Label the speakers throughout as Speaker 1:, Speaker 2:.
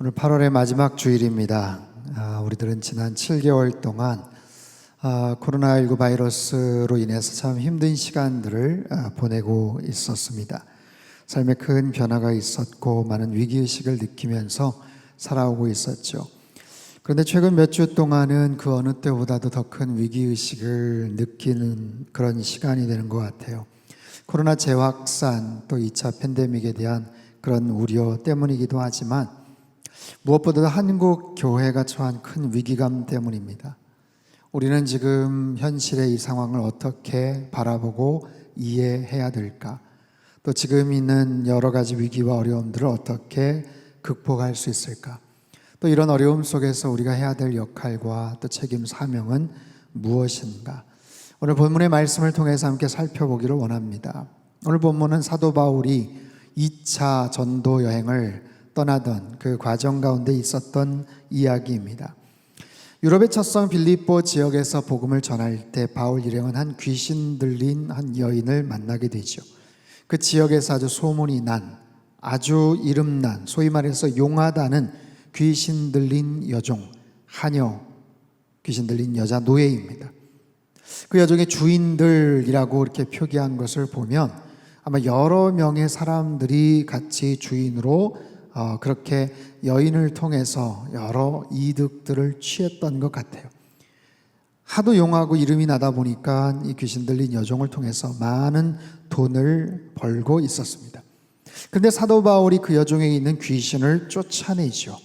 Speaker 1: 오늘 8월의 마지막 주일입니다. 우리들은 지난 7개월 동안 코로나19 바이러스로 인해서 참 힘든 시간들을 보내고 있었습니다. 삶에 큰 변화가 있었고 많은 위기의식을 느끼면서 살아오고 있었죠. 그런데 최근 몇 주 동안은 그 어느 때보다도 더 큰 위기의식을 느끼는 그런 시간이 되는 것 같아요. 코로나 재확산 또 2차 팬데믹에 대한 그런 우려 때문이기도 하지만 무엇보다도 한국 교회가 처한 큰 위기감 때문입니다. 우리는 지금 현실의 이 상황을 어떻게 바라보고 이해해야 될까? 또 지금 있는 여러 가지 위기와 어려움들을 어떻게 극복할 수 있을까? 또 이런 어려움 속에서 우리가 해야 될 역할과 또 책임, 사명은 무엇인가? 오늘 본문의 말씀을 통해서 함께 살펴보기를 원합니다. 오늘 본문은 사도 바울이 2차 전도 여행을 떠나던 그 과정 가운데 있었던 이야기입니다. 유럽의 첫성 빌립보 지역에서 복음을 전할 때 바울 일행은 한 귀신 들린 한 여인을 만나게 되죠. 그 지역에서 아주 소문이 난, 아주 이름난, 소위 말해서 용하다는 귀신 들린 여종, 하녀, 귀신 들린 여자 노예입니다. 그 여종의 주인들이라고 이렇게 표기한 것을 보면 아마 여러 명의 사람들이 같이 주인으로 그렇게 여인을 통해서 여러 이득들을 취했던 것 같아요. 하도 용하고 이름이 나다 보니까 이 귀신 들린 여종을 통해서 많은 돈을 벌고 있었습니다. 그런데 사도 바울이 그 여종에 있는 귀신을 쫓아내죠.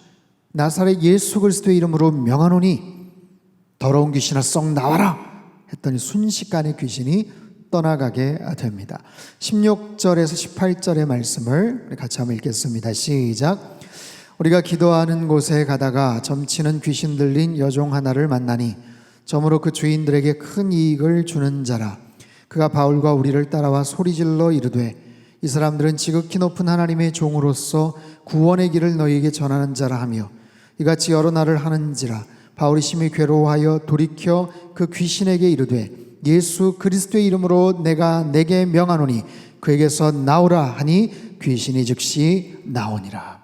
Speaker 1: 나사렛 예수 그리스도의 이름으로 명하노니 더러운 귀신아 썩 나와라 했더니 순식간에 귀신이 떠나가게 됩니다. 16절에서 18절의 말씀을 같이 한번 읽겠습니다. 시작. 우리가 기도하는 곳에 가다가 점치는 귀신 들린 여종 하나를 만나니 점으로 그 주인들에게 큰 이익을 주는 자라. 그가 바울과 우리를 따라와 소리질러 이르되 이 사람들은 지극히 높은 하나님의 종으로서 구원의 길을 너희에게 전하는 자라 하며 이같이 여러 날을 하는지라. 바울이 심히 괴로워하여 돌이켜 그 귀신에게 이르되 예수 그리스도의 이름으로 내가 내게 명하노니 그에게서 나오라 하니 귀신이 즉시 나오니라.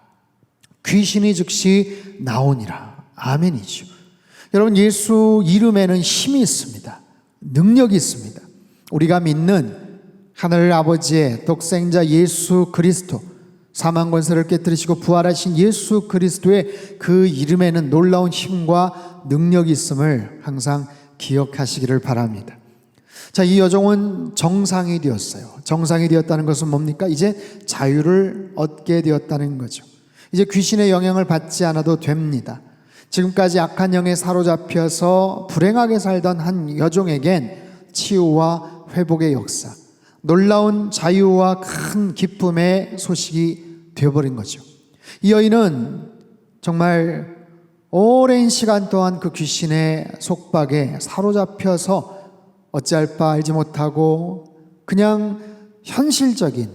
Speaker 1: 귀신이 즉시 나오니라. 아멘이죠. 여러분, 예수 이름에는 힘이 있습니다. 능력이 있습니다. 우리가 믿는 하늘 아버지의 독생자 예수 그리스도, 사망 권세를 깨뜨리시고 부활하신 예수 그리스도의 그 이름에는 놀라운 힘과 능력이 있음을 항상 기억하시기를 바랍니다. 자, 이 여종은 정상이 되었어요. 정상이 되었다는 것은 뭡니까? 이제 자유를 얻게 되었다는 거죠. 이제 귀신의 영향을 받지 않아도 됩니다. 지금까지 악한 영에 사로잡혀서 불행하게 살던 한 여종에겐 치유와 회복의 역사, 놀라운 자유와 큰 기쁨의 소식이 되어버린 거죠. 이 여인은 정말 오랜 시간 동안 그 귀신의 속박에 사로잡혀서 어찌할 바 알지 못하고 그냥 현실적인,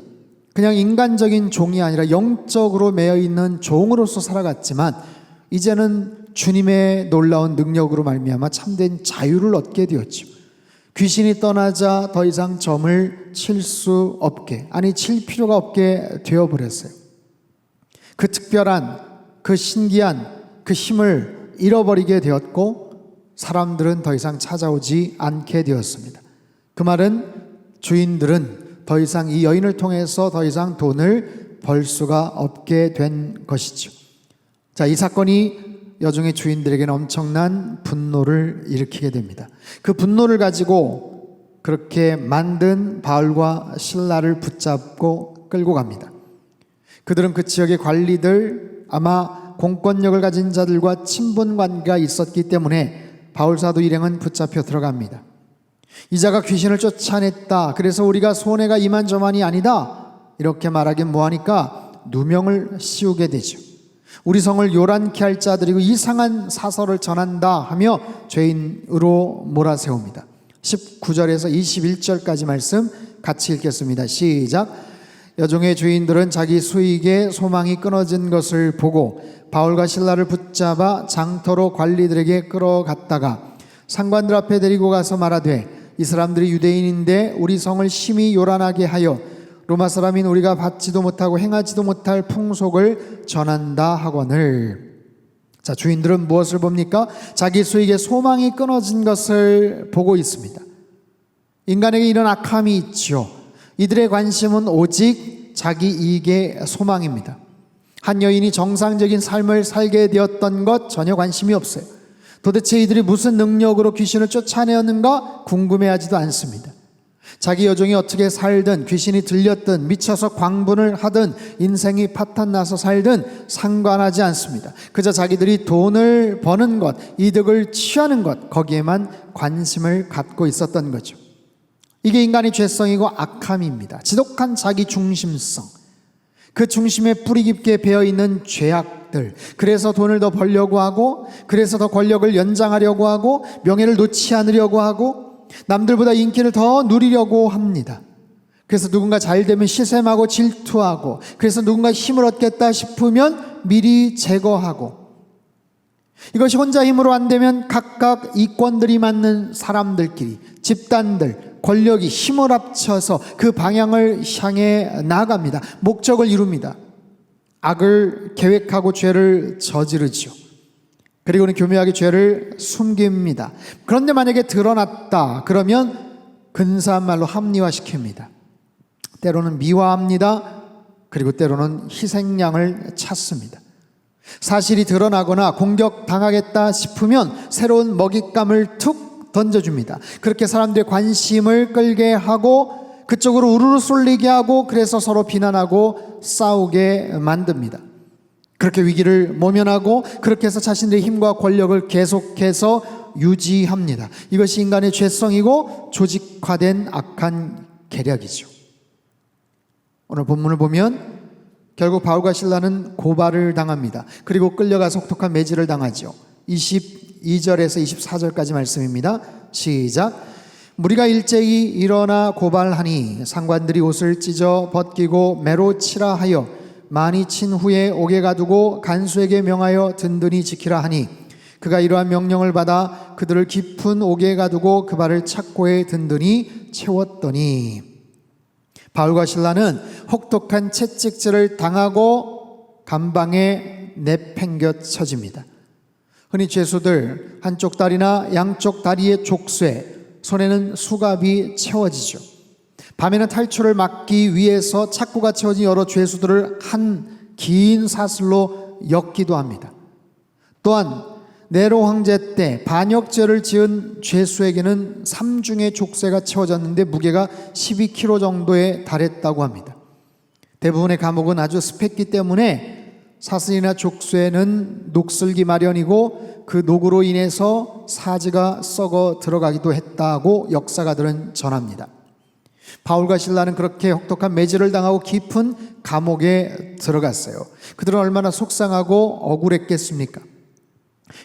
Speaker 1: 그냥 인간적인 종이 아니라 영적으로 매여있는 종으로서 살아갔지만 이제는 주님의 놀라운 능력으로 말미암아 참된 자유를 얻게 되었죠. 귀신이 떠나자 더 이상 점을 칠 수 없게, 아니 칠 필요가 없게 되어버렸어요. 그 특별한, 그 신기한 그 힘을 잃어버리게 되었고 사람들은 더 이상 찾아오지 않게 되었습니다. 그 말은 주인들은 더 이상 이 여인을 통해서 더 이상 돈을 벌 수가 없게 된 것이죠. 자, 이 사건이 여종의 주인들에게는 엄청난 분노를 일으키게 됩니다. 그 분노를 가지고 그렇게 만든 바울과 실라를 붙잡고 끌고 갑니다. 그들은 그 지역의 관리들, 아마 공권력을 가진 자들과 친분 관계가 있었기 때문에 바울 사도 일행은 붙잡혀 들어갑니다. 이자가 귀신을 쫓아냈다. 그래서 우리가 손해가 이만저만이 아니다. 이렇게 말하긴 뭐하니까 누명을 씌우게 되죠. 우리 성을 요란케 할 자들이고 이상한 사설을 전한다 하며 죄인으로 몰아세웁니다. 19절에서 21절까지 말씀 같이 읽겠습니다. 시작. 여종의 주인들은 자기 수익의 소망이 끊어진 것을 보고 바울과 실라를 붙잡아 장터로 관리들에게 끌어갔다가 상관들 앞에 데리고 가서 말하되 이 사람들이 유대인인데 우리 성을 심히 요란하게 하여 로마 사람인 우리가 받지도 못하고 행하지도 못할 풍속을 전한다 하거늘. 자, 주인들은 무엇을 봅니까? 자기 수익의 소망이 끊어진 것을 보고 있습니다. 인간에게 이런 악함이 있죠. 이들의 관심은 오직 자기 이익의 소망입니다. 한 여인이 정상적인 삶을 살게 되었던 것 전혀 관심이 없어요. 도대체 이들이 무슨 능력으로 귀신을 쫓아내었는가 궁금해하지도 않습니다. 자기 여종이 어떻게 살든, 귀신이 들렸든, 미쳐서 광분을 하든, 인생이 파탄나서 살든 상관하지 않습니다. 그저 자기들이 돈을 버는 것, 이득을 취하는 것, 거기에만 관심을 갖고 있었던 거죠. 이게 인간의 죄성이고 악함입니다. 지독한 자기 중심성, 그 중심에 뿌리 깊게 배어있는 죄악들, 그래서 돈을 더 벌려고 하고, 그래서 더 권력을 연장하려고 하고, 명예를 놓지 않으려고 하고, 남들보다 인기를 더 누리려고 합니다. 그래서 누군가 잘 되면 시샘하고 질투하고, 그래서 누군가 힘을 얻겠다 싶으면 미리 제거하고, 이것이 혼자 힘으로 안 되면 각각 이권들이 맞는 사람들끼리, 집단들, 권력이 힘을 합쳐서 그 방향을 향해 나아갑니다. 목적을 이룹니다. 악을 계획하고 죄를 저지르죠. 그리고는 교묘하게 죄를 숨깁니다. 그런데 만약에 드러났다 그러면 근사한 말로 합리화시킵니다. 때로는 미화합니다. 그리고 때로는 희생양을 찾습니다. 사실이 드러나거나 공격당하겠다 싶으면 새로운 먹잇감을 툭 던져줍니다. 그렇게 사람들의 관심을 끌게 하고 그쪽으로 우르르 쏠리게 하고, 그래서 서로 비난하고 싸우게 만듭니다. 그렇게 위기를 모면하고, 그렇게 해서 자신들의 힘과 권력을 계속해서 유지합니다. 이것이 인간의 죄성이고 조직화된 악한 계략이죠. 오늘 본문을 보면 결국 바울과 실라는 고발을 당합니다. 그리고 끌려가서 혹독한 매질을 당하죠. 22절에서 24절까지 말씀입니다. 시작. 무리가 일제히 일어나 고발하니 상관들이 옷을 찢어 벗기고 매로 치라 하여 많이 친 후에 옥에 가두고 간수에게 명하여 든든히 지키라 하니, 그가 이러한 명령을 받아 그들을 깊은 옥에 가두고 그 발을 착고에 든든히 채웠더니, 바울과 실라는 혹독한 채찍질을 당하고 감방에 내팽겨쳐집니다. 흔히 죄수들 한쪽 다리나 양쪽 다리에 족쇄, 손에는 수갑이 채워지죠. 밤에는 탈출을 막기 위해서 착고가 채워진 여러 죄수들을 한 긴 사슬로 엮기도 합니다. 또한 네로 황제 때 반역죄를 지은 죄수에게는 3중의 족쇄가 채워졌는데 무게가 12kg 정도에 달했다고 합니다. 대부분의 감옥은 아주 습했기 때문에 사슬이나 족쇄는 녹슬기 마련이고, 그 녹으로 인해서 사지가 썩어 들어가기도 했다고 역사가들은 전합니다. 바울과 실라는 그렇게 혹독한 매질을 당하고 깊은 감옥에 들어갔어요. 그들은 얼마나 속상하고 억울했겠습니까?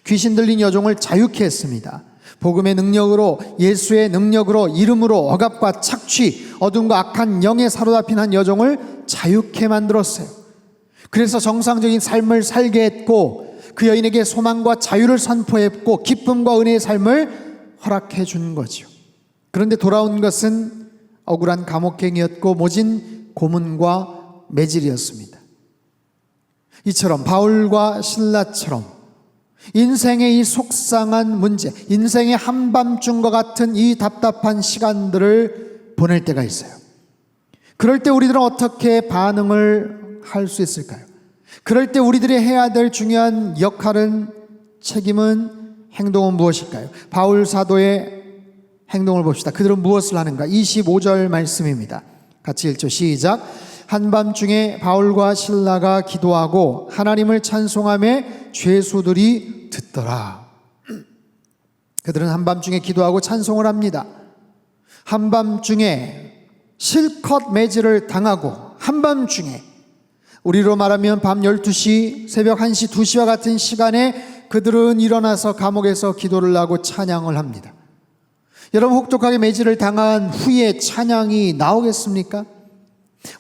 Speaker 1: 귀신 들린 여종을 자유케 했습니다. 복음의 능력으로, 예수의 능력으로, 이름으로 억압과 착취, 어둠과 악한 영에 사로잡힌 한 여종을 자유케 만들었어요. 그래서 정상적인 삶을 살게 했고, 그 여인에게 소망과 자유를 선포했고, 기쁨과 은혜의 삶을 허락해 준 거죠. 그런데 돌아온 것은 억울한 감옥행이었고 모진 고문과 매질이었습니다. 이처럼 바울과 실라처럼 인생의 이 속상한 문제, 인생의 한밤중과 같은 이 답답한 시간들을 보낼 때가 있어요. 그럴 때 우리들은 어떻게 반응을 할 수 있을까요? 그럴 때 우리들이 해야 될 중요한 역할은, 책임은, 행동은 무엇일까요? 바울 사도의 행동을 봅시다. 그들은 무엇을 하는가? 25절 말씀입니다. 같이 읽죠. 시작. 한밤중에 바울과 실라가 기도하고 하나님을 찬송하며 죄수들이 듣더라. 그들은 한밤중에 기도하고 찬송을 합니다. 한밤중에 실컷 매질을 당하고, 한밤중에, 우리로 말하면 밤 12시, 새벽 1시, 2시와 같은 시간에 그들은 일어나서 감옥에서 기도를 하고 찬양을 합니다. 여러분, 혹독하게 매질을 당한 후에 찬양이 나오겠습니까?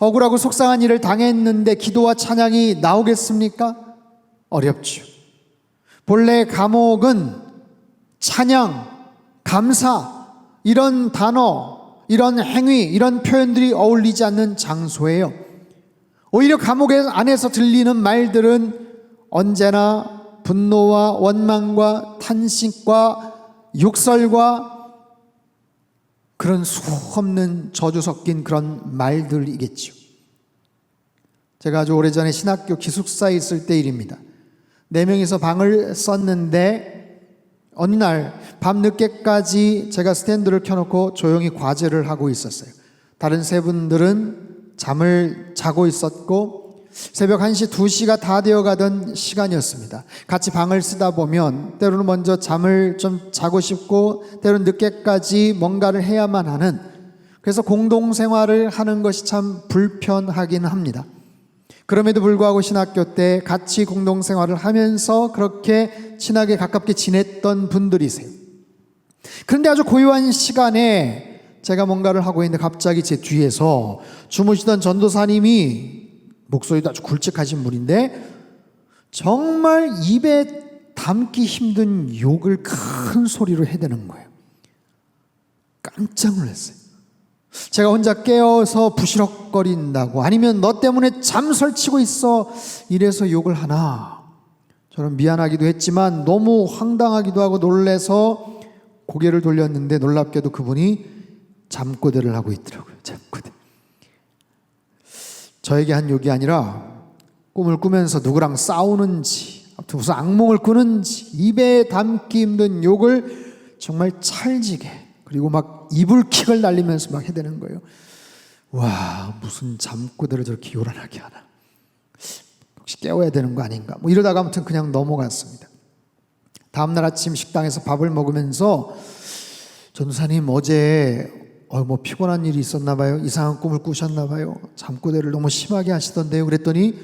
Speaker 1: 억울하고 속상한 일을 당했는데 기도와 찬양이 나오겠습니까? 어렵죠. 본래 감옥은 찬양, 감사, 이런 단어, 이런 행위, 이런 표현들이 어울리지 않는 장소예요. 오히려 감옥 안에서 들리는 말들은 언제나 분노와 원망과 탄식과 욕설과 그런 수없는 저주 섞인 그런 말들이겠죠. 제가 아주 오래전에 신학교 기숙사에 있을 때 일입니다. 4명이서 방을 썼는데 어느 날 밤늦게까지 제가 스탠드를 켜놓고 조용히 과제를 하고 있었어요. 다른 3분들은 잠을 자고 있었고 새벽 1시, 2시가 다 되어가던 시간이었습니다. 같이 방을 쓰다 보면 때로는 먼저 잠을 좀 자고 싶고 때로는 늦게까지 뭔가를 해야만 하는, 그래서 공동생활을 하는 것이 참 불편하긴 합니다. 그럼에도 불구하고 신학교 때 같이 공동생활을 하면서 그렇게 친하게 가깝게 지냈던 분들이세요. 그런데 아주 고요한 시간에 제가 뭔가를 하고 있는데 갑자기 제 뒤에서 주무시던 전도사님이, 목소리도 아주 굵직하신 분인데 정말 입에 담기 힘든 욕을 큰 소리로 해대는 거예요. 깜짝 놀랐어요. 제가 혼자 깨어서 부시럭거린다고, 아니면 너 때문에 잠 설치고 있어 이래서 욕을 하나. 저는 미안하기도 했지만 너무 황당하기도 하고 놀래서 고개를 돌렸는데 놀랍게도 그분이 잠꼬대를 하고 있더라고요. 잠꼬대. 저에게 한 욕이 아니라 꿈을 꾸면서 누구랑 싸우는지, 아무튼 무슨 악몽을 꾸는지 입에 담기 힘든 욕을 정말 찰지게, 그리고 막 이불킥을 날리면서 막 해대는 거예요. 와, 무슨 잠꼬대를 저렇게 요란하게 하나. 혹시 깨워야 되는 거 아닌가. 뭐 이러다가 아무튼 그냥 넘어갔습니다. 다음날 아침 식당에서 밥을 먹으면서 전도사님 어제 뭐 피곤한 일이 있었나 봐요. 이상한 꿈을 꾸셨나 봐요. 잠꼬대를 너무 심하게 하시던데요. 그랬더니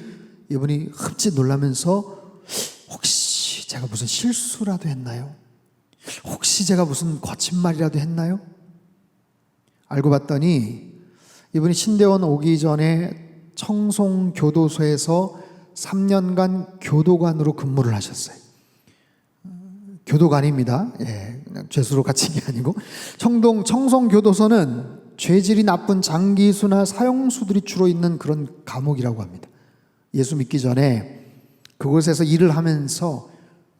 Speaker 1: 이분이 흠칫 놀라면서 혹시 제가 무슨 실수라도 했나요? 혹시 제가 무슨 거친 말이라도 했나요? 알고 봤더니 이분이 신대원 오기 전에 청송교도소에서 3년간 교도관으로 근무를 하셨어요. 교도관입니다. 예, 그냥 죄수로 갇힌 게 아니고. 청송교도소는 죄질이 나쁜 장기수나 사형수들이 주로 있는 그런 감옥이라고 합니다. 예수 믿기 전에 그곳에서 일을 하면서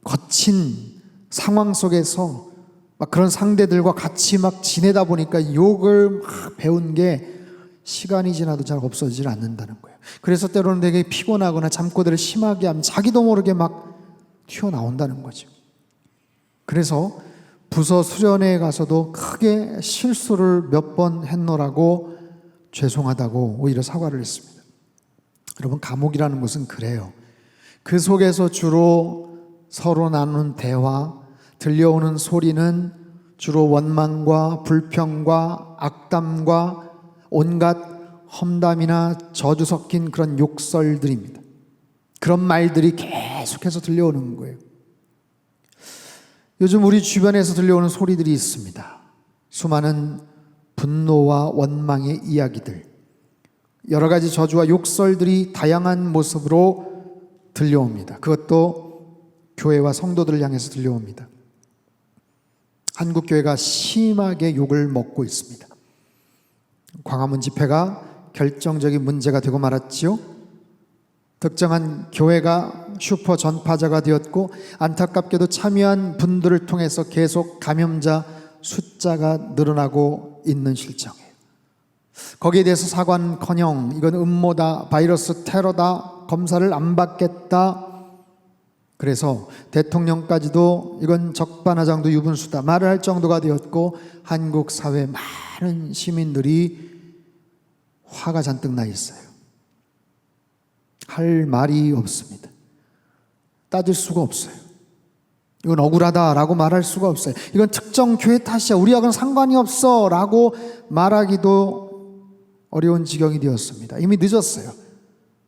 Speaker 1: 거친 상황 속에서 막 그런 상대들과 같이 막 지내다 보니까 욕을 막 배운 게 시간이 지나도 잘 없어지질 않는다는 거예요. 그래서 때로는 되게 피곤하거나 잠꼬대를 심하게 하면 자기도 모르게 막 튀어나온다는 거죠. 그래서 부서 수련회에 가서도 크게 실수를 몇 번 했노라고 죄송하다고 오히려 사과를 했습니다. 여러분, 감옥이라는 것은 그래요. 그 속에서 주로 서로 나누는 대화, 들려오는 소리는 주로 원망과 불평과 악담과 온갖 험담이나 저주 섞인 그런 욕설들입니다. 그런 말들이 계속해서 들려오는 거예요. 요즘 우리 주변에서 들려오는 소리들이 있습니다. 수많은 분노와 원망의 이야기들, 여러 가지 저주와 욕설들이 다양한 모습으로 들려옵니다. 그것도 교회와 성도들을 향해서 들려옵니다. 한국교회가 심하게 욕을 먹고 있습니다. 광화문 집회가 결정적인 문제가 되고 말았지요. 특정한 교회가 슈퍼 전파자가 되었고 안타깝게도 참여한 분들을 통해서 계속 감염자 숫자가 늘어나고 있는 실정이에요. 거기에 대해서 사과는커녕 이건 음모다, 바이러스 테러다, 검사를 안 받겠다, 그래서 대통령까지도 이건 적반하장도 유분수다 말을 할 정도가 되었고 한국 사회 많은 시민들이 화가 잔뜩 나 있어요. 할 말이 없습니다. 따질 수가 없어요. 이건 억울하다라고 말할 수가 없어요. 이건 특정 교회 탓이야, 우리하고는 상관이 없어 라고 말하기도 어려운 지경이 되었습니다. 이미 늦었어요.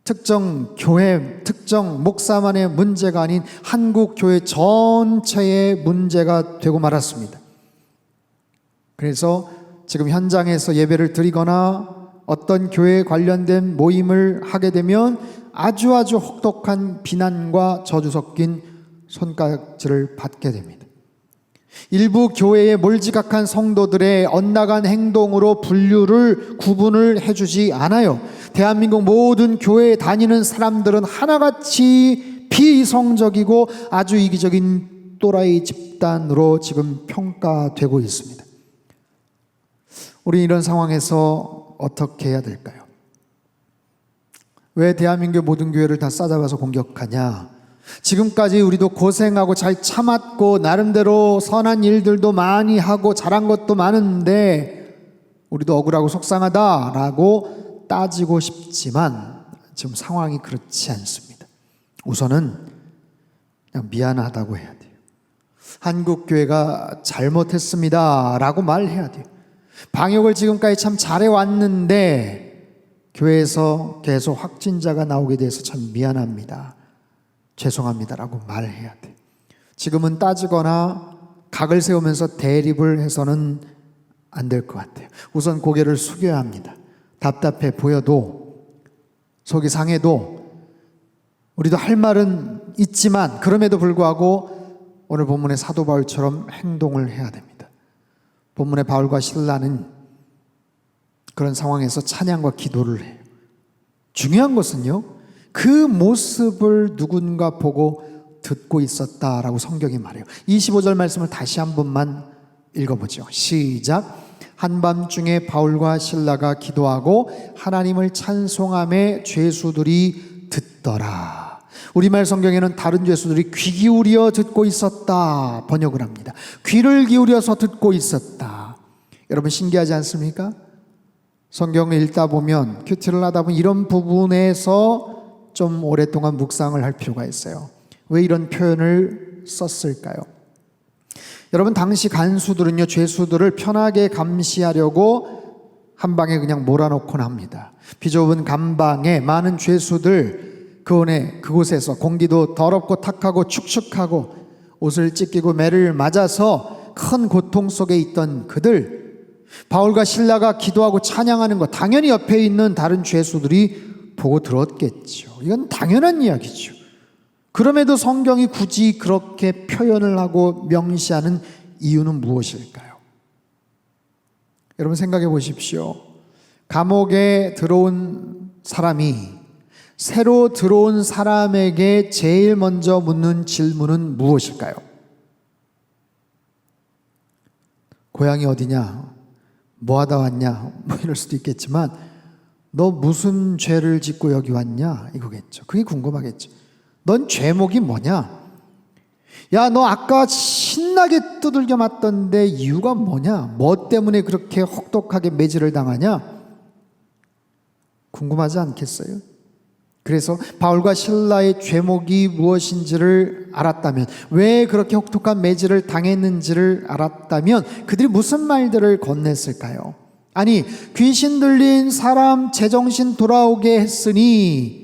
Speaker 1: 특정 교회, 특정 목사만의 문제가 아닌 한국 교회 전체의 문제가 되고 말았습니다. 그래서 지금 현장에서 예배를 드리거나 어떤 교회에 관련된 모임을 하게 되면 아주 혹독한 비난과 저주 섞인 손가락질을 받게 됩니다. 일부 교회의 몰지각한 성도들의 엇나간 행동으로 구분을 해주지 않아요. 대한민국 모든 교회에 다니는 사람들은 하나같이 비이성적이고 아주 이기적인 또라이 집단으로 지금 평가되고 있습니다. 우리 이런 상황에서 어떻게 해야 될까요? 왜 대한민국 모든 교회를 다 싸잡아서 공격하냐? 지금까지 우리도 고생하고 잘 참았고 나름대로 선한 일들도 많이 하고 잘한 것도 많은데 우리도 억울하고 속상하다라고 따지고 싶지만 지금 상황이 그렇지 않습니다. 우선은 그냥 미안하다고 해야 돼요. 한국교회가 잘못했습니다 라고 말해야 돼요. 방역을 지금까지 참 잘해왔는데 교회에서 계속 확진자가 나오게 돼서 참 미안합니다, 죄송합니다라고 말해야 돼. 지금은 따지거나 각을 세우면서 대립을 해서는 안 될 것 같아요. 우선 고개를 숙여야 합니다. 답답해 보여도 속이 상해도 우리도 할 말은 있지만 그럼에도 불구하고 오늘 본문의 사도 바울처럼 행동을 해야 됩니다. 본문의 바울과 실라는 그런 상황에서 찬양과 기도를 해요. 중요한 것은요, 그 모습을 누군가 보고 듣고 있었다라고 성경이 말해요. 25절 말씀을 다시 한 번만 읽어보죠. 시작. 한밤중에 바울과 실라가 기도하고 하나님을 찬송함에 죄수들이 듣더라. 우리말 성경에는 다른 죄수들이 귀 기울여 듣고 있었다 번역을 합니다. 귀를 기울여서 듣고 있었다. 여러분 신기하지 않습니까? 성경을 읽다 보면, 큐티를 하다 보면 이런 부분에서 좀 오랫동안 묵상을 할 필요가 있어요. 왜 이런 표현을 썼을까요? 여러분, 당시 간수들은요, 죄수들을 편하게 감시하려고 한 방에 그냥 몰아놓곤 합니다. 비좁은 감방에 많은 죄수들, 그곳에서 공기도 더럽고 탁하고 축축하고 옷을 찢기고 매를 맞아서 큰 고통 속에 있던 그들, 바울과 실라가 기도하고 찬양하는 것 당연히 옆에 있는 다른 죄수들이 보고 들었겠죠. 이건 당연한 이야기죠. 그럼에도 성경이 굳이 그렇게 표현을 하고 명시하는 이유는 무엇일까요? 여러분 생각해 보십시오. 감옥에 들어온 사람이 새로 들어온 사람에게 제일 먼저 묻는 질문은 무엇일까요? 고향이 어디냐? 뭐 하다 왔냐? 뭐 이럴 수도 있겠지만 너 무슨 죄를 짓고 여기 왔냐? 이거겠죠. 그게 궁금하겠죠. 넌 죄목이 뭐냐? 야, 너 아까 신나게 두들겨 맞던데 이유가 뭐냐? 뭐 때문에 그렇게 혹독하게 매질을 당하냐? 궁금하지 않겠어요? 그래서 바울과 실라의 죄목이 무엇인지를 알았다면, 왜 그렇게 혹독한 매질을 당했는지를 알았다면 그들이 무슨 말들을 건넸을까요? 아니, 귀신 들린 사람 제정신 돌아오게 했으니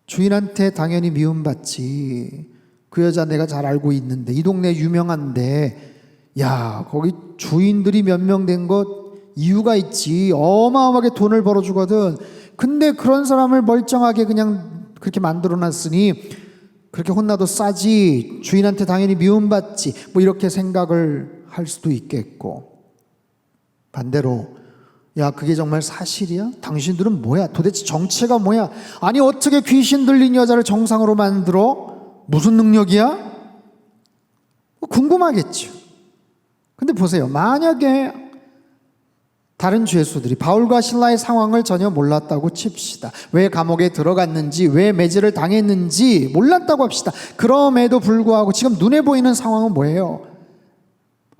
Speaker 1: 주인한테 당연히 미움받지. 그 여자 내가 잘 알고 있는데, 이 동네 유명한데, 야, 거기 주인들이 몇 명 된 것 이유가 있지. 어마어마하게 돈을 벌어주거든. 근데 그런 사람을 멀쩡하게 그냥 그렇게 만들어놨으니 그렇게 혼나도 싸지. 주인한테 당연히 미움받지. 뭐 이렇게 생각을 할 수도 있겠고, 반대로 야, 그게 정말 사실이야? 당신들은 뭐야? 도대체 정체가 뭐야? 아니, 어떻게 귀신 들린 여자를 정상으로 만들어? 무슨 능력이야? 궁금하겠죠. 근데 보세요. 만약에 다른 죄수들이 바울과 실라의 상황을 전혀 몰랐다고 칩시다. 왜 감옥에 들어갔는지, 왜 매질을 당했는지 몰랐다고 합시다. 그럼에도 불구하고 지금 눈에 보이는 상황은 뭐예요?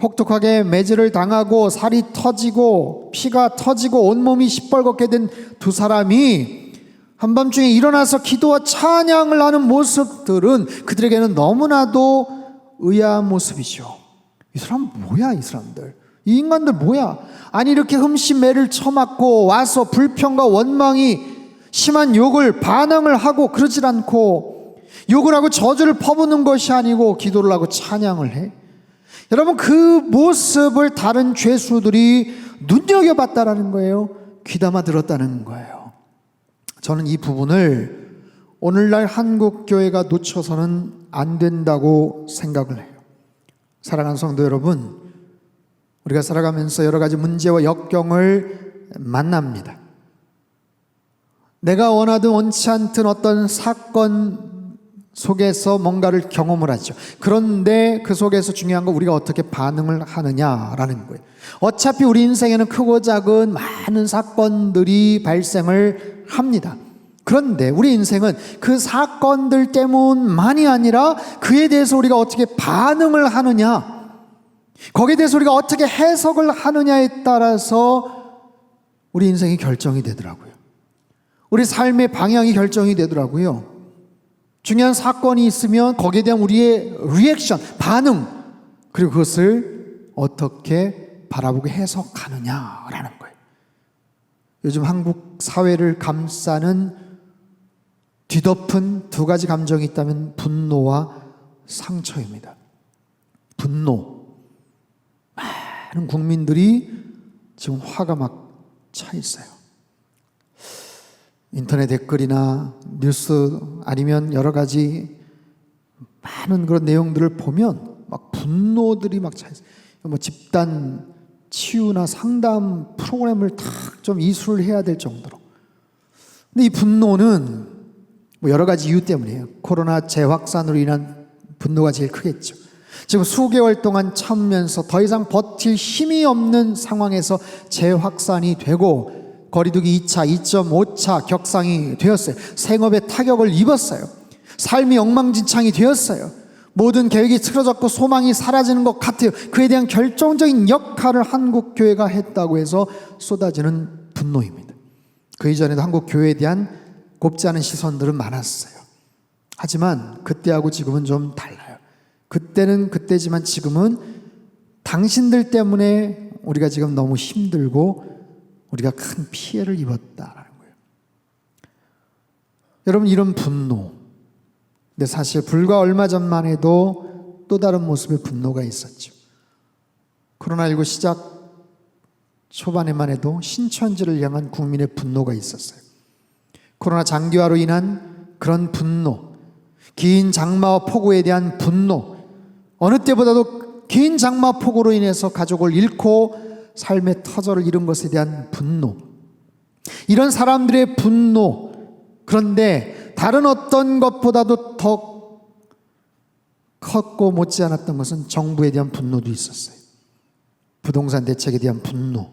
Speaker 1: 혹독하게 매질을 당하고 살이 터지고 피가 터지고 온몸이 시뻘겋게 된 두 사람이 한밤중에 일어나서 기도와 찬양을 하는 모습들은 그들에게는 너무나도 의아한 모습이죠. 이 사람 뭐야, 이 사람들, 이 인간들 뭐야? 아니, 이렇게 흠씬 매를 쳐맞고 와서 불평과 원망이 심한 욕을 반항을 하고 그러질 않고, 욕을 하고 저주를 퍼붓는 것이 아니고 기도를 하고 찬양을 해. 여러분, 그 모습을 다른 죄수들이 눈여겨봤다라는 거예요. 귀담아 들었다는 거예요. 저는 이 부분을 오늘날 한국교회가 놓쳐서는 안 된다고 생각을 해요. 사랑하는 성도 여러분, 우리가 살아가면서 여러 가지 문제와 역경을 만납니다. 내가 원하든 원치 않든 어떤 사건 속에서 뭔가를 경험을 하죠. 그런데 그 속에서 중요한 건 우리가 어떻게 반응을 하느냐라는 거예요. 어차피 우리 인생에는 크고 작은 많은 사건들이 발생을 합니다. 그런데 우리 인생은 그 사건들 때문만이 아니라 그에 대해서 우리가 어떻게 반응을 하느냐, 거기에 대해서 우리가 어떻게 해석을 하느냐에 따라서 우리 인생이 결정이 되더라고요. 우리 삶의 방향이 결정이 되더라고요. 중요한 사건이 있으면 거기에 대한 우리의 리액션, 반응, 그리고 그것을 어떻게 바라보고 해석하느냐라는 거예요. 요즘 한국 사회를 감싸는 뒤덮은 두 가지 감정이 있다면 분노와 상처입니다. 분노. 많은 국민들이 지금 화가 막 차 있어요. 인터넷 댓글이나 뉴스 아니면 여러 가지 많은 그런 내용들을 보면 막 분노들이 막 차 있어요. 뭐 집단 치유나 상담 프로그램을 다 좀 이수를 해야 될 정도로. 근데 이 분노는 뭐 여러 가지 이유 때문이에요. 코로나 재확산으로 인한 분노가 제일 크겠죠. 지금 수개월 동안 참으면서 더 이상 버틸 힘이 없는 상황에서 재확산이 되고 거리두기 2차, 2.5차 격상이 되었어요. 생업에 타격을 입었어요. 삶이 엉망진창이 되었어요. 모든 계획이 틀어졌고 소망이 사라지는 것 같아요. 그에 대한 결정적인 역할을 한국 교회가 했다고 해서 쏟아지는 분노입니다. 그 이전에도 한국 교회에 대한 곱지 않은 시선들은 많았어요. 하지만 그때하고 지금은 좀 달라요. 그때는 그때지만 지금은 당신들 때문에 우리가 지금 너무 힘들고 우리가 큰 피해를 입었다라는 거예요. 여러분, 이런 분노, 근데 사실 불과 얼마 전만 해도 또 다른 모습의 분노가 있었죠. 코로나19 시작 초반에만 해도 신천지를 향한 국민의 분노가 있었어요. 코로나 장기화로 인한 그런 분노, 긴 장마와 폭우에 대한 분노, 어느 때보다도 긴 장마 폭우로 인해서 가족을 잃고 삶의 터전을 잃은 것에 대한 분노, 이런 사람들의 분노. 그런데 다른 어떤 것보다도 더 컸고 못지않았던 것은 정부에 대한 분노도 있었어요. 부동산 대책에 대한 분노,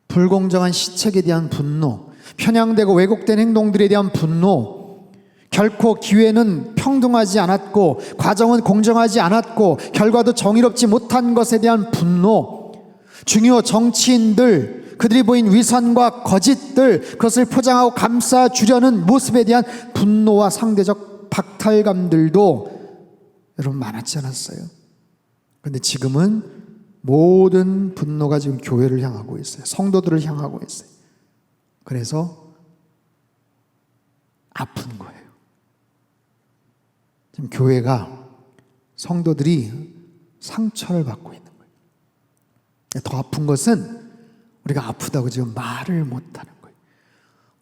Speaker 1: 불공정한 시책에 대한 분노, 편향되고 왜곡된 행동들에 대한 분노, 결코 기회는 평등하지 않았고 과정은 공정하지 않았고 결과도 정의롭지 못한 것에 대한 분노, 중요 정치인들, 그들이 보인 위선과 거짓들, 그것을 포장하고 감싸주려는 모습에 대한 분노와 상대적 박탈감들도 여러분 많았지 않았어요? 그런데 지금은 모든 분노가 지금 교회를 향하고 있어요. 성도들을 향하고 있어요. 그래서 아픈 거예요. 지금 교회가, 성도들이 상처를 받고 있는 거예요. 더 아픈 것은 우리가 아프다고 지금 말을 못하는 거예요.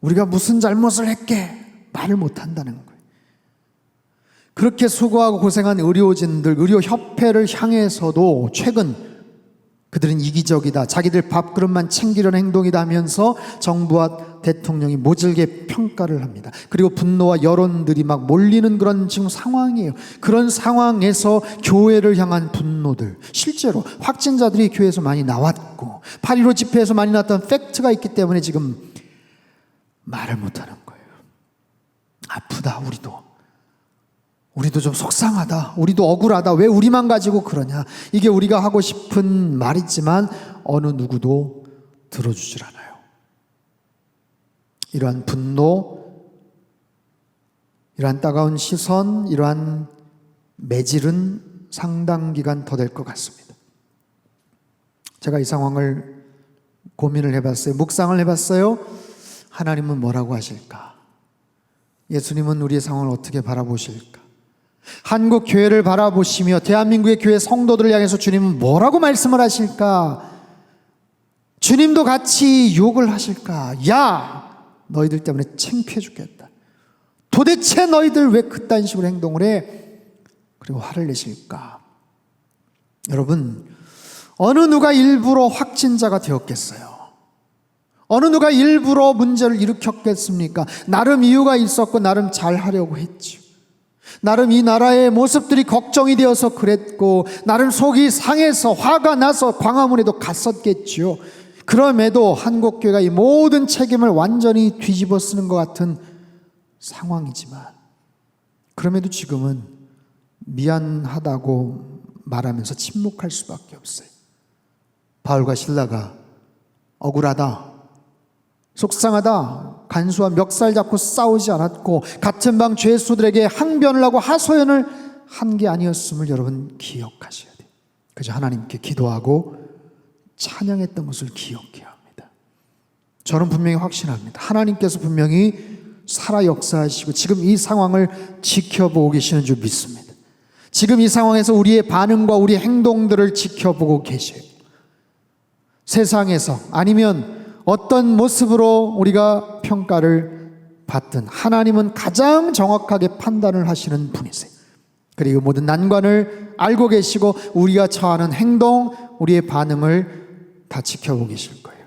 Speaker 1: 우리가 무슨 잘못을 했게 말을 못한다는 거예요. 그렇게 수고하고 고생한 의료진들, 의료협회를 향해서도 최근 그들은 이기적이다, 자기들 밥그릇만 챙기려는 행동이다 하면서 정부와 대통령이 모질게 평가를 합니다. 그리고 분노와 여론들이 막 몰리는 그런 지금 상황이에요. 그런 상황에서 교회를 향한 분노들, 실제로 확진자들이 교회에서 많이 나왔고 8.15 집회에서 많이 나왔던 팩트가 있기 때문에 지금 말을 못하는 거예요. 아프다, 우리도 좀 속상하다, 우리도 억울하다, 왜 우리만 가지고 그러냐. 이게 우리가 하고 싶은 말이지만 어느 누구도 들어주질 않아요. 이러한 분노, 이러한 따가운 시선, 이러한 매질은 상당 기간 더 될 것 같습니다. 제가 이 상황을 고민을 해봤어요. 묵상을 해봤어요. 하나님은 뭐라고 하실까? 예수님은 우리의 상황을 어떻게 바라보실까? 한국 교회를 바라보시며 대한민국의 교회 성도들을 향해서 주님은 뭐라고 말씀을 하실까? 주님도 같이 욕을 하실까? 야, 너희들 때문에 창피해 죽겠다. 도대체 너희들 왜 그딴 식으로 행동을 해? 그리고 화를 내실까? 여러분, 어느 누가 일부러 확진자가 되었겠어요? 어느 누가 일부러 문제를 일으켰겠습니까? 나름 이유가 있었고 나름 잘하려고 했죠. 나름 이 나라의 모습들이 걱정이 되어서 그랬고 나름 속이 상해서 화가 나서 광화문에도 갔었겠죠. 그럼에도 한국교회가 이 모든 책임을 완전히 뒤집어 쓰는 것 같은 상황이지만 그럼에도 지금은 미안하다고 말하면서 침묵할 수밖에 없어요. 바울과 실라가 억울하다, 속상하다, 간수와 멱살 잡고 싸우지 않았고 같은 방 죄수들에게 항변을 하고 하소연을 한 게 아니었음을 여러분 기억하셔야 돼요. 그저 하나님께 기도하고 찬양했던 것을 기억해야 합니다. 저는 분명히 확신합니다. 하나님께서 분명히 살아 역사하시고 지금 이 상황을 지켜보고 계시는 줄 믿습니다. 지금 이 상황에서 우리의 반응과 우리의 행동들을 지켜보고 계셔요. 세상에서 아니면 어떤 모습으로 우리가 평가를 받든 하나님은 가장 정확하게 판단을 하시는 분이세요. 그리고 모든 난관을 알고 계시고 우리가 처하는 행동, 우리의 반응을 다 지켜보고 계실 거예요.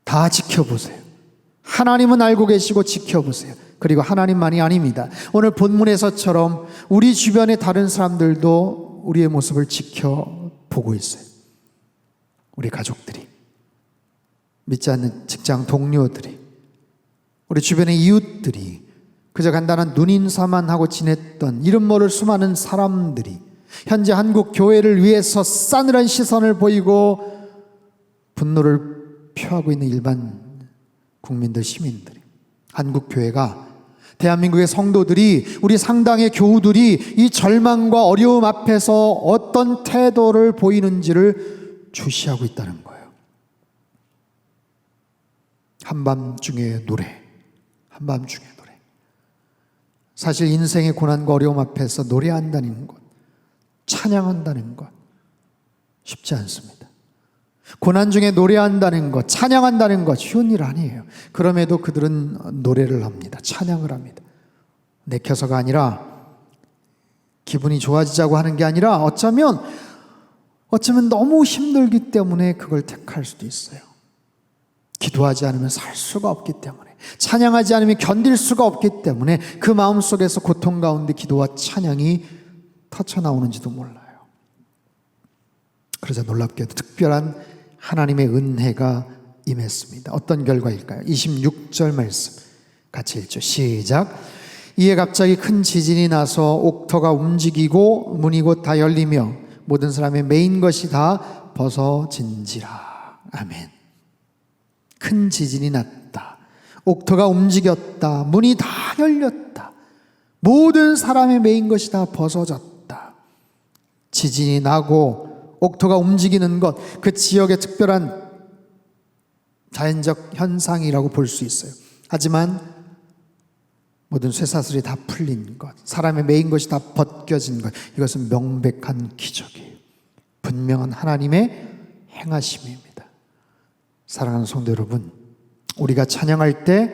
Speaker 1: 다 지켜보세요. 하나님은 알고 계시고 지켜보세요. 그리고 하나님만이 아닙니다. 오늘 본문에서처럼 우리 주변의 다른 사람들도 우리의 모습을 지켜보고 있어요. 우리 가족들이, 믿지 않는 직장 동료들이, 우리 주변의 이웃들이, 그저 간단한 눈인사만 하고 지냈던 이름 모를 수많은 사람들이 현재 한국 교회를 위해서 싸늘한 시선을 보이고 분노를 표하고 있는 일반 국민들, 시민들이, 한국 교회가, 대한민국의 성도들이, 우리 상당의 교우들이 이 절망과 어려움 앞에서 어떤 태도를 보이는지를 주시하고 있다는 거예요. 한밤중의 노래, 한밤중의 노래. 사실 인생의 고난과 어려움 앞에서 노래한다는 것, 찬양한다는 것 쉽지 않습니다. 고난 중에 노래한다는 것, 찬양한다는 것 쉬운 일 아니에요. 그럼에도 그들은 노래를 합니다. 찬양을 합니다. 내켜서가 아니라, 기분이 좋아지자고 하는 게 아니라 어쩌면 너무 힘들기 때문에 그걸 택할 수도 있어요. 기도하지 않으면 살 수가 없기 때문에, 찬양하지 않으면 견딜 수가 없기 때문에 그 마음속에서 고통 가운데 기도와 찬양이 터쳐나오는지도 몰라요. 그러자 놀랍게도 특별한 하나님의 은혜가 임했습니다. 어떤 결과일까요? 26절 말씀 같이 읽죠. 시작. 이에 갑자기 큰 지진이 나서 옥터가 움직이고 문이 곧 다 열리며 모든 사람의 매인 것이 다 벗어진지라. 아멘. 큰 지진이 났다. 옥터가 움직였다. 문이 다 열렸다. 모든 사람의 매인 것이 다 벗어졌다. 지진이 나고 옥토가 움직이는 것, 그 지역의 특별한 자연적 현상이라고 볼 수 있어요. 하지만 모든 쇠사슬이 다 풀린 것, 사람의 매인 것이 다 벗겨진 것, 이것은 명백한 기적이에요. 분명한 하나님의 행하심입니다. 사랑하는 성도 여러분, 우리가 찬양할 때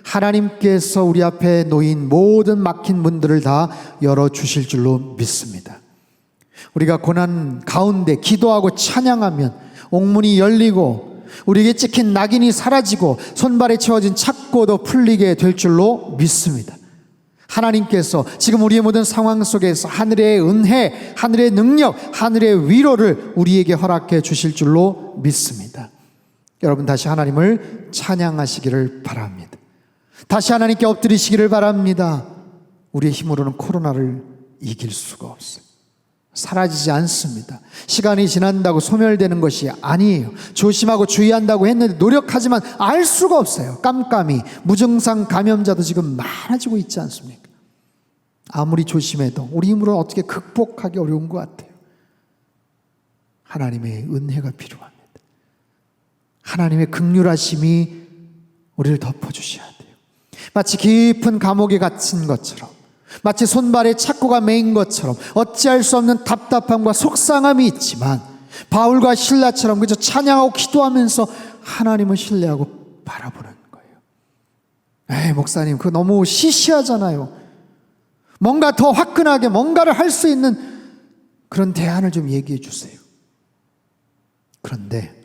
Speaker 1: 하나님께서 우리 앞에 놓인 모든 막힌 문들을 다 열어주실 줄로 믿습니다. 우리가 고난 가운데 기도하고 찬양하면 옥문이 열리고 우리에게 찍힌 낙인이 사라지고 손발에 채워진 착고도 풀리게 될 줄로 믿습니다. 하나님께서 지금 우리의 모든 상황 속에서 하늘의 은혜, 하늘의 능력, 하늘의 위로를 우리에게 허락해 주실 줄로 믿습니다. 여러분, 다시 하나님을 찬양하시기를 바랍니다. 다시 하나님께 엎드리시기를 바랍니다. 우리의 힘으로는 코로나를 이길 수가 없어요. 사라지지 않습니다. 시간이 지난다고 소멸되는 것이 아니에요. 조심하고 주의한다고 했는데 노력하지만 알 수가 없어요. 깜깜이 무증상 감염자도 지금 많아지고 있지 않습니까? 아무리 조심해도 우리 힘으로 어떻게 극복하기 어려운 것 같아요. 하나님의 은혜가 필요합니다. 하나님의 긍휼하심이 우리를 덮어주셔야 돼요. 마치 깊은 감옥에 갇힌 것처럼, 마치 손발에 착고가 매인 것처럼 어찌할 수 없는 답답함과 속상함이 있지만 바울과 실라처럼 그저 찬양하고 기도하면서 하나님을 신뢰하고 바라보는 거예요. 에이, 목사님, 그거 너무 시시하잖아요. 뭔가 더 화끈하게 뭔가를 할 수 있는 그런 대안을 좀 얘기해 주세요. 그런데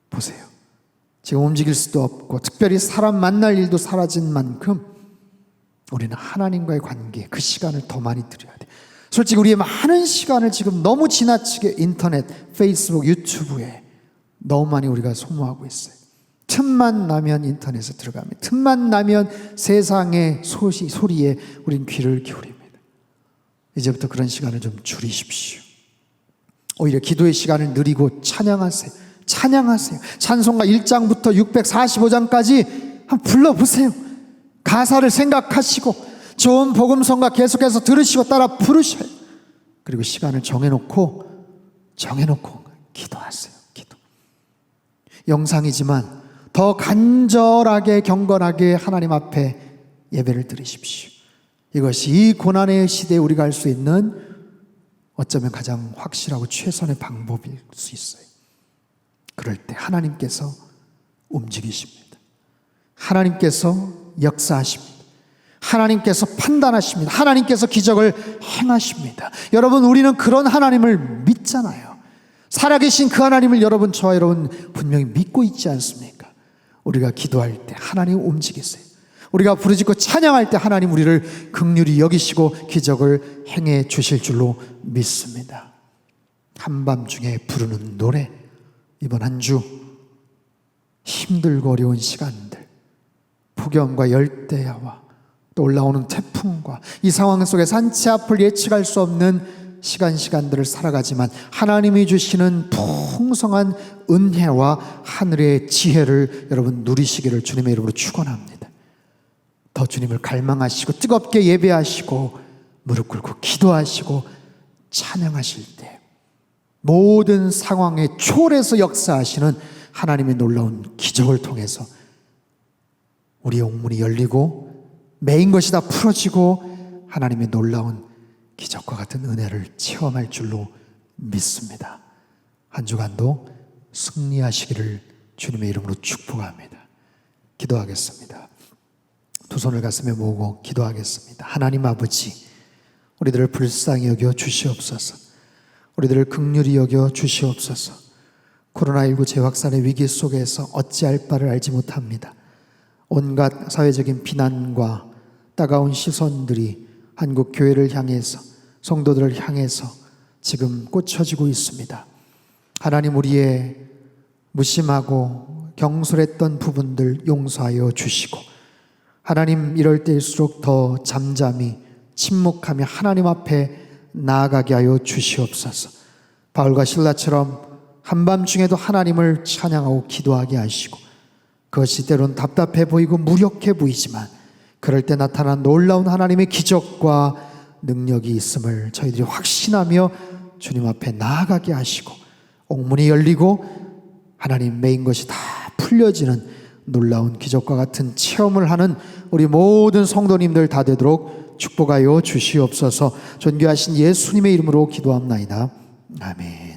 Speaker 1: 보세요. 지금 움직일 수도 없고 특별히 사람 만날 일도 사라진 만큼 우리는 하나님과의 관계, 그 시간을 더 많이 드려야 돼. 솔직히 우리의 많은 시간을 지금 너무 지나치게 인터넷, 페이스북, 유튜브에 너무 많이 우리가 소모하고 있어요. 틈만 나면 인터넷에 들어갑니다. 틈만 나면 세상의 소리에 우린 귀를 기울입니다. 이제부터 그런 시간을 좀 줄이십시오. 오히려 기도의 시간을 누리고 찬양하세요. 찬양하세요. 찬송가 1장부터 645장까지 한번 불러보세요. 가사를 생각하시고 좋은 복음성가 계속해서 들으시고 따라 부르셔요. 그리고 시간을 정해놓고 기도하세요. 기도. 영상이지만 더 간절하게 경건하게 하나님 앞에 예배를 드리십시오. 이것이 이 고난의 시대에 우리가 할 수 있는 어쩌면 가장 확실하고 최선의 방법일 수 있어요. 그럴 때 하나님께서 움직이십니다. 하나님께서 역사하십니다. 하나님께서 판단하십니다. 하나님께서 기적을 행하십니다. 여러분, 우리는 그런 하나님을 믿잖아요. 살아계신 그 하나님을 여러분, 저와 여러분 분명히 믿고 있지 않습니까? 우리가 기도할 때 하나님 움직이세요. 우리가 부르짖고 찬양할 때 하나님 우리를 긍휼히 여기시고 기적을 행해 주실 줄로 믿습니다. 한밤중에 부르는 노래, 이번 한 주 힘들고 어려운 시간들, 폭염과 열대야와 또 올라오는 태풍과 이 상황 속에 산치 앞을 예측할 수 없는 시간들을 살아가지만 하나님이 주시는 풍성한 은혜와 하늘의 지혜를 여러분 누리시기를 주님의 이름으로 축원합니다. 더 주님을 갈망하시고 뜨겁게 예배하시고 무릎 꿇고 기도하시고 찬양하실 때 모든 상황에 초월해서 역사하시는 하나님의 놀라운 기적을 통해서 우리의 옥문이 열리고 메인 것이 다 풀어지고 하나님의 놀라운 기적과 같은 은혜를 체험할 줄로 믿습니다. 한 주간도 승리하시기를 주님의 이름으로 축복합니다. 기도하겠습니다. 두 손을 가슴에 모으고 기도하겠습니다. 하나님 아버지, 우리들을 불쌍히 여겨 주시옵소서. 우리들을 긍휼히 여겨 주시옵소서. 코로나19 재확산의 위기 속에서 어찌할 바를 알지 못합니다. 온갖 사회적인 비난과 따가운 시선들이 한국 교회를 향해서, 성도들을 향해서 지금 꽂혀지고 있습니다. 하나님, 우리의 무심하고 경솔했던 부분들 용서하여 주시고, 하나님, 이럴 때일수록 더 잠잠히 침묵하며 하나님 앞에 나아가게 하여 주시옵소서. 바울과 실라처럼 한밤중에도 하나님을 찬양하고 기도하게 하시고, 그것이 때론 답답해 보이고 무력해 보이지만 그럴 때 나타난 놀라운 하나님의 기적과 능력이 있음을 저희들이 확신하며 주님 앞에 나아가게 하시고, 옥문이 열리고 하나님 메인 것이 다 풀려지는 놀라운 기적과 같은 체험을 하는 우리 모든 성도님들 다 되도록 축복하여 주시옵소서. 존귀하신 예수님의 이름으로 기도합나이다. 아멘.